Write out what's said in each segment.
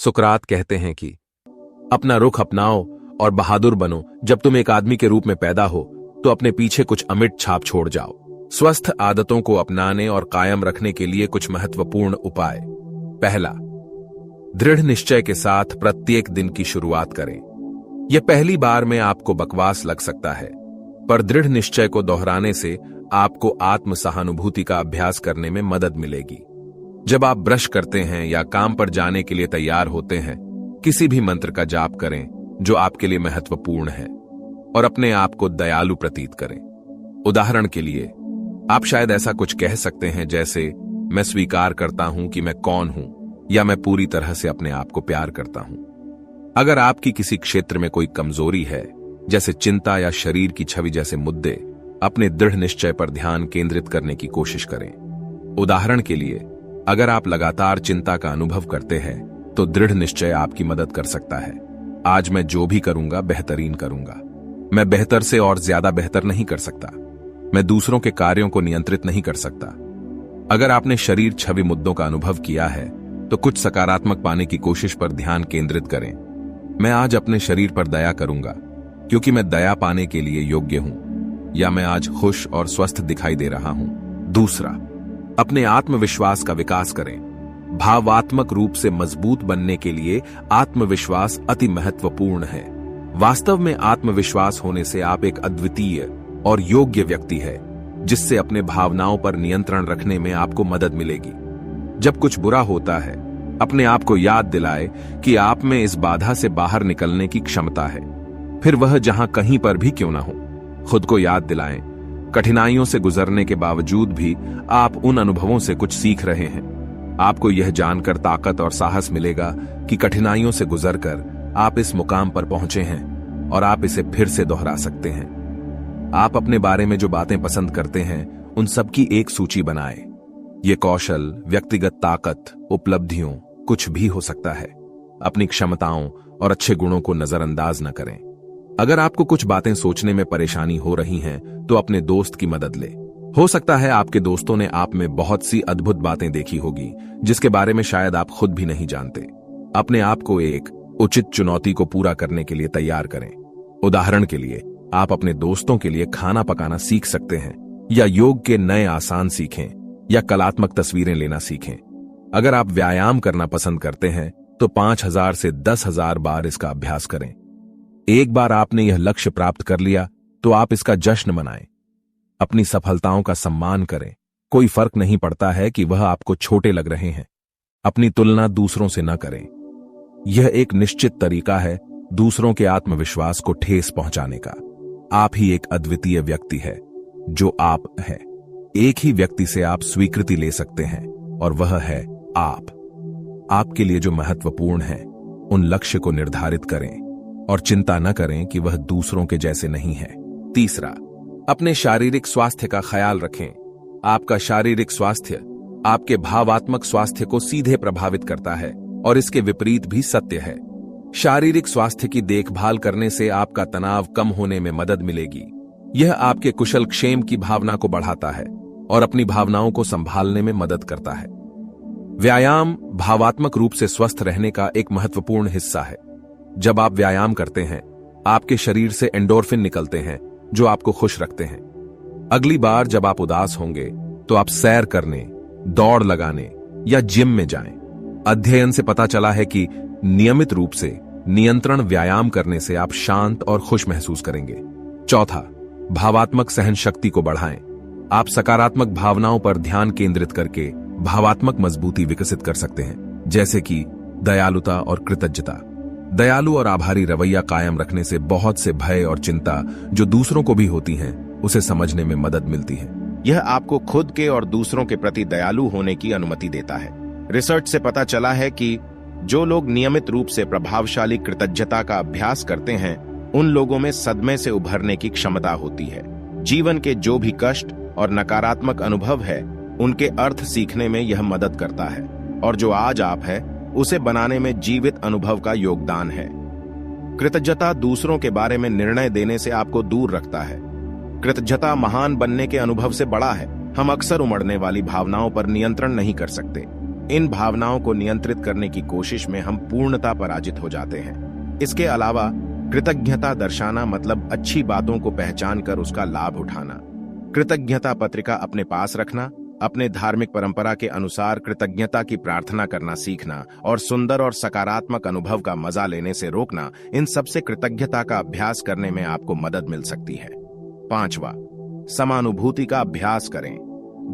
सुकरात कहते हैं कि अपना रुख अपनाओ और बहादुर बनो। जब तुम एक आदमी के रूप में पैदा हो तो अपने पीछे कुछ अमिट छाप छोड़ जाओ। स्वस्थ आदतों को अपनाने और कायम रखने के लिए कुछ महत्वपूर्ण उपाय। पहला, दृढ़ निश्चय के साथ प्रत्येक दिन की शुरुआत करें। यह पहली बार में आपको बकवास लग सकता है, पर दृढ़ निश्चय को दोहराने से आपको आत्म सहानुभूति का अभ्यास करने में मदद मिलेगी। जब आप ब्रश करते हैं या काम पर जाने के लिए तैयार होते हैं, किसी भी मंत्र का जाप करें जो आपके लिए महत्वपूर्ण है और अपने आप को दयालु प्रतीत करें। उदाहरण के लिए, आप शायद ऐसा कुछ कह सकते हैं जैसे, मैं स्वीकार करता हूं कि मैं कौन हूं, या मैं पूरी तरह से अपने आप को प्यार करता हूं। अगर आपकी किसी क्षेत्र में कोई कमजोरी है, जैसे चिंता या शरीर की छवि जैसे मुद्दे, अपने दृढ़ निश्चय पर ध्यान केंद्रित करने की कोशिश करें। उदाहरण के लिए, अगर आप लगातार चिंता का अनुभव करते हैं तो दृढ़ निश्चय आपकी मदद कर सकता है। आज मैं जो भी करूंगा बेहतरीन करूंगा। मैं बेहतर से और ज्यादा बेहतर नहीं कर सकता। मैं दूसरों के कार्यों को नियंत्रित नहीं कर सकता। अगर आपने शरीर छवि मुद्दों का अनुभव किया है तो कुछ सकारात्मक पाने की कोशिश पर ध्यान केंद्रित करें। मैं आज अपने शरीर पर दया करूंगा क्योंकि मैं दया पाने के लिए योग्य हूं, या मैं आज खुश और स्वस्थ दिखाई दे रहा हूं। दूसरा, अपने आत्मविश्वास का विकास करें। भावात्मक रूप से मजबूत बनने के लिए आत्मविश्वास अति महत्वपूर्ण है। वास्तव में आत्मविश्वास होने से आप एक अद्वितीय और योग्य व्यक्ति है, जिससे अपने भावनाओं पर नियंत्रण रखने में आपको मदद मिलेगी। जब कुछ बुरा होता है, अपने आप को याद दिलाए कि आप में इस बाधा से बाहर निकलने की क्षमता है, फिर वह जहां कहीं पर भी क्यों ना हो। खुद को याद दिलाएं, कठिनाइयों से गुजरने के बावजूद भी आप उन अनुभवों से कुछ सीख रहे हैं। आपको यह जानकर ताकत और साहस मिलेगा कि कठिनाइयों से गुजरकर आप इस मुकाम पर पहुंचे हैं और आप इसे फिर से दोहरा सकते हैं। आप अपने बारे में जो बातें पसंद करते हैं, उन सब की एक सूची बनाएं। ये कौशल, व्यक्तिगत ताकत, उपलब्धियों, कुछ भी हो सकता है। अपनी क्षमताओं और अच्छे गुणों को नजरअंदाज न करें। अगर आपको कुछ बातें सोचने में परेशानी हो रही हैं, तो अपने दोस्त की मदद ले। हो सकता है आपके दोस्तों ने आप में बहुत सी अद्भुत बातें देखी होगी, जिसके बारे में शायद आप खुद भी नहीं जानते। अपने आप को एक उचित चुनौती को पूरा करने के लिए तैयार करें। उदाहरण के लिए, आप अपने दोस्तों के लिए खाना पकाना सीख सकते हैं, या योग के नए आसान सीखें, या कलात्मक तस्वीरें लेना सीखें। अगर आप व्यायाम करना पसंद करते हैं तो 5000 से 10,000 बार इसका अभ्यास करें। एक बार आपने यह लक्ष्य प्राप्त कर लिया तो आप इसका जश्न मनाएं। अपनी सफलताओं का सम्मान करें। कोई फर्क नहीं पड़ता है कि वह आपको छोटे लग रहे हैं। अपनी तुलना दूसरों से न करें। यह एक निश्चित तरीका है दूसरों के आत्मविश्वास को ठेस पहुंचाने का। आप ही एक अद्वितीय व्यक्ति है जो आप है। एक ही व्यक्ति से आप स्वीकृति ले सकते हैं और वह है आप। आपके लिए जो महत्वपूर्ण है, उन लक्ष्य को निर्धारित करें और चिंता न करें कि वह दूसरों के जैसे नहीं है। तीसरा, अपने शारीरिक स्वास्थ्य का ख्याल रखें। आपका शारीरिक स्वास्थ्य आपके भावात्मक स्वास्थ्य को सीधे प्रभावित करता है और इसके विपरीत भी सत्य है। शारीरिक स्वास्थ्य की देखभाल करने से आपका तनाव कम होने में मदद मिलेगी। यह आपके कुशल क्षेम की भावना को बढ़ाता है और अपनी भावनाओं को संभालने में मदद करता है। व्यायाम भावात्मक रूप से स्वस्थ रहने का एक महत्वपूर्ण हिस्सा है। जब आप व्यायाम करते हैं, आपके शरीर से एंडोर्फिन निकलते हैं जो आपको खुश रखते हैं। अगली बार जब आप उदास होंगे तो आप सैर करने, दौड़ लगाने या जिम में जाएं। अध्ययन से पता चला है कि नियमित रूप से नियंत्रण व्यायाम करने से आप शांत और खुश महसूस करेंगे। चौथा, भावात्मक सहन शक्ति को बढ़ाएं। आप सकारात्मक भावनाओं पर ध्यान केंद्रित करके भावात्मक मजबूती विकसित कर सकते हैं, जैसे कि दयालुता और कृतज्ञता। दयालु और आभारी रवैया कायम रखने से बहुत से भय और चिंता जो दूसरों को भी होती हैं, उसे समझने में मदद मिलती है। यह आपको खुद के और दूसरों के प्रति दयालु होने की अनुमति देता है। रिसर्च से पता चला है कि जो लोग नियमित रूप से प्रभावशाली कृतज्ञता का अभ्यास करते हैं, उन लोगों में सदमे से उभरने की क्षमता होती है। जीवन के जो भी कष्ट और नकारात्मक अनुभव है, उनके अर्थ सीखने में यह मदद करता है, और जो आज आप है उसे बनाने में जीवित अनुभव का योगदान है। कृतज्ञता दूसरों के बारे में निर्णय देने से आपको दूर रखता है। कृतज्ञता महान बनने के अनुभव से बड़ा है। हम अक्सर उमड़ने वाली भावनाओं पर नियंत्रण नहीं कर सकते, इन भावनाओं को नियंत्रित करने की कोशिश में हम पूर्णता पराजित हो जाते हैं। इसके अलावा कृतज्ञता दर्शाना मतलब अच्छी बातों को पहचान कर उसका लाभ उठाना। कृतज्ञता पत्रिका अपने पास रखना, अपने धार्मिक परंपरा के अनुसार कृतज्ञता की प्रार्थना करना सीखना और सुंदर और सकारात्मक अनुभव का मजा लेने से रोकना, इन सबसे कृतज्ञता का अभ्यास करने में आपको मदद मिल सकती है। 5वां, समानुभूति का अभ्यास करें।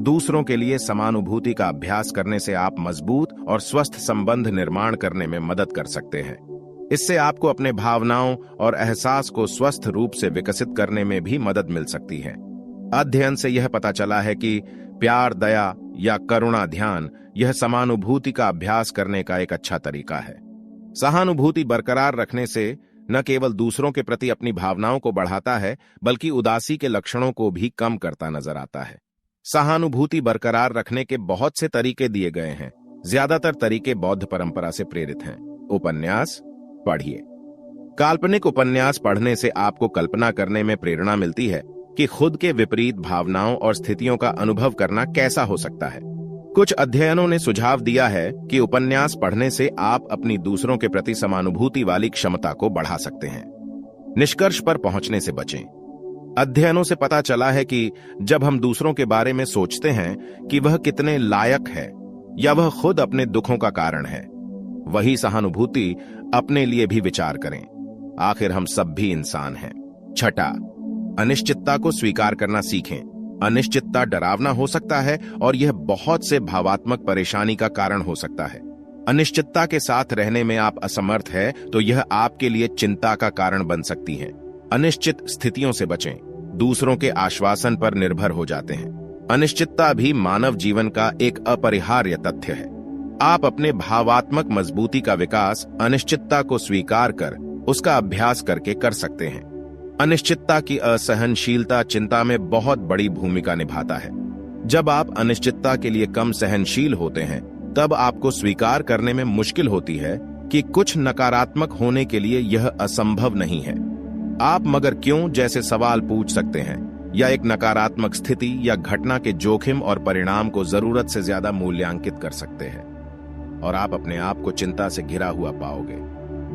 दूसरों के लिए समानुभूति का अभ्यास करने से आप मजबूत और स्वस्थ संबंध निर्माण करने में मदद कर सकते हैं। इससे आपको अपने भावनाओं और एहसास को स्वस्थ रूप से विकसित करने में भी मदद मिल सकती है। अध्ययन से यह पता चला है कि प्यार, दया या करुणा ध्यान यह समानुभूति का अभ्यास करने का एक अच्छा तरीका है। सहानुभूति बरकरार रखने से न केवल दूसरों के प्रति अपनी भावनाओं को बढ़ाता है, बल्कि उदासी के लक्षणों को भी कम करता नजर आता है। सहानुभूति बरकरार रखने के बहुत से तरीके दिए गए हैं। ज्यादातर तरीके बौद्ध परंपरा से प्रेरित हैं। उपन्यास पढ़िए। काल्पनिक उपन्यास पढ़ने से आपको कल्पना करने में प्रेरणा मिलती है कि खुद के विपरीत भावनाओं और स्थितियों का अनुभव करना कैसा हो सकता है। कुछ अध्ययनों ने सुझाव दिया है कि उपन्यास पढ़ने से आप अपनी दूसरों के प्रति समानुभूति वाली क्षमता को बढ़ा सकते हैं। निष्कर्ष पर पहुंचने से बचें। अध्ययनों से पता चला है कि जब हम दूसरों के बारे में सोचते हैं कि वह कितने लायक है या वह खुद अपने दुखों का कारण है, वही सहानुभूति अपने लिए भी विचार करें। आखिर हम सब भी इंसान हैं। 6, अनिश्चितता को स्वीकार करना सीखें। अनिश्चितता डरावना हो सकता है और यह बहुत से भावात्मक परेशानी का कारण हो सकता है। अनिश्चितता के साथ रहने में आप असमर्थ हैं तो यह आपके लिए चिंता का कारण बन सकती है। अनिश्चित स्थितियों से बचें। दूसरों के आश्वासन पर निर्भर हो जाते हैं। अनिश्चितता भी मानव जीवन का एक अपरिहार्य तथ्य है। आप अपने भावात्मक मजबूती का विकास अनिश्चितता को स्वीकार कर उसका अभ्यास करके कर सकते हैं। अनिश्चितता की असहनशीलता चिंता में बहुत बड़ी भूमिका निभाता है। जब आप अनिश्चितता के लिए कम सहनशील होते हैं, तब आपको स्वीकार करने में मुश्किल होती है कि कुछ नकारात्मक होने के लिए यह असंभव नहीं है। आप मगर क्यों जैसे सवाल पूछ सकते हैं या एक नकारात्मक स्थिति या घटना के जोखिम और परिणाम को जरूरत से ज्यादा मूल्यांकित कर सकते हैं और आप अपने आप को चिंता से घिरा हुआ पाओगे।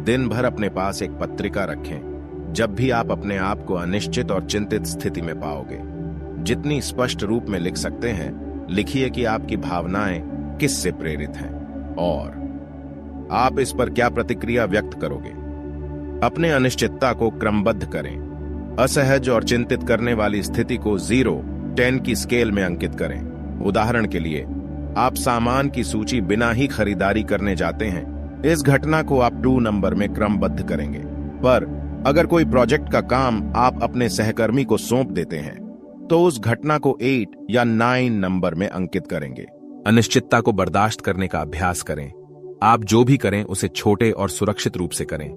दिन भर अपने पास एक पत्रिका रखें। जब भी आप अपने आप को अनिश्चित और चिंतित स्थिति में पाओगे, जितनी स्पष्ट रूप में लिख सकते हैं, लिखिए कि आपकी भावनाएं किस से प्रेरित हैं और आप इस पर क्या प्रतिक्रिया व्यक्त करोगे। अपने अनिश्चितता को क्रमबद्ध करें। असहज और चिंतित करने वाली स्थिति को 0-10 की स्केल में अंकित करें। उदाहरण के लिए, आप सामान की सूची बिना ही खरीदारी करने जाते हैं। इस घटना को आप 2 नंबर में क्रमबद्ध करेंगे। पर अगर कोई प्रोजेक्ट का काम आप अपने सहकर्मी को सौंप देते हैं, तो उस घटना को 8 या 9 नंबर में अंकित करेंगे। अनिश्चितता को बर्दाश्त करने का अभ्यास करें। आप जो भी करें उसे छोटे और सुरक्षित रूप से करें।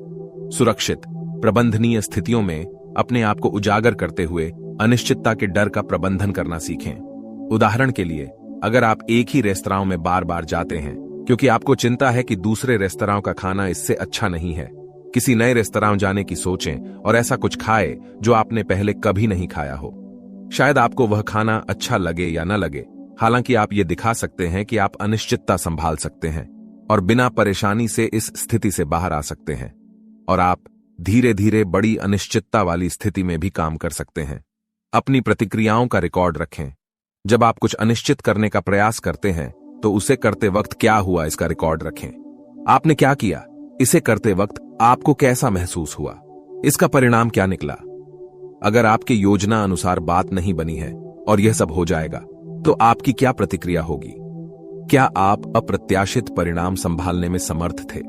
सुरक्षित, प्रबंधनीय स्थितियों में अपने आप को उजागर करते हुए अनिश्चितता के डर का प्रबंधन करना सीखें। उदाहरण के लिए, अगर आप एक ही रेस्तरां में बार बार जाते हैं क्योंकि आपको चिंता है कि दूसरे रेस्तरां का खाना इससे अच्छा नहीं है, किसी नए रेस्तरां जाने की सोचें और ऐसा कुछ खाएं जो आपने पहले कभी नहीं खाया हो। शायद आपको वह खाना अच्छा लगे या न लगे, हालांकि आप ये दिखा सकते हैं कि आप अनिश्चितता संभाल सकते हैं और बिना परेशानी से इस स्थिति से बाहर आ सकते हैं। और आप धीरे धीरे बड़ी अनिश्चितता वाली स्थिति में भी काम कर सकते हैं। अपनी प्रतिक्रियाओं का रिकॉर्ड रखें। जब आप कुछ अनिश्चित करने का प्रयास करते हैं तो उसे करते वक्त क्या हुआ इसका रिकॉर्ड रखें। आपने क्या किया, इसे करते वक्त आपको कैसा महसूस हुआ, इसका परिणाम क्या निकला। अगर आपकी योजना अनुसार बात नहीं बनी है और यह सब हो जाएगा, तो आपकी क्या प्रतिक्रिया होगी। क्या आप अप्रत्याशित परिणाम संभालने में समर्थ थे।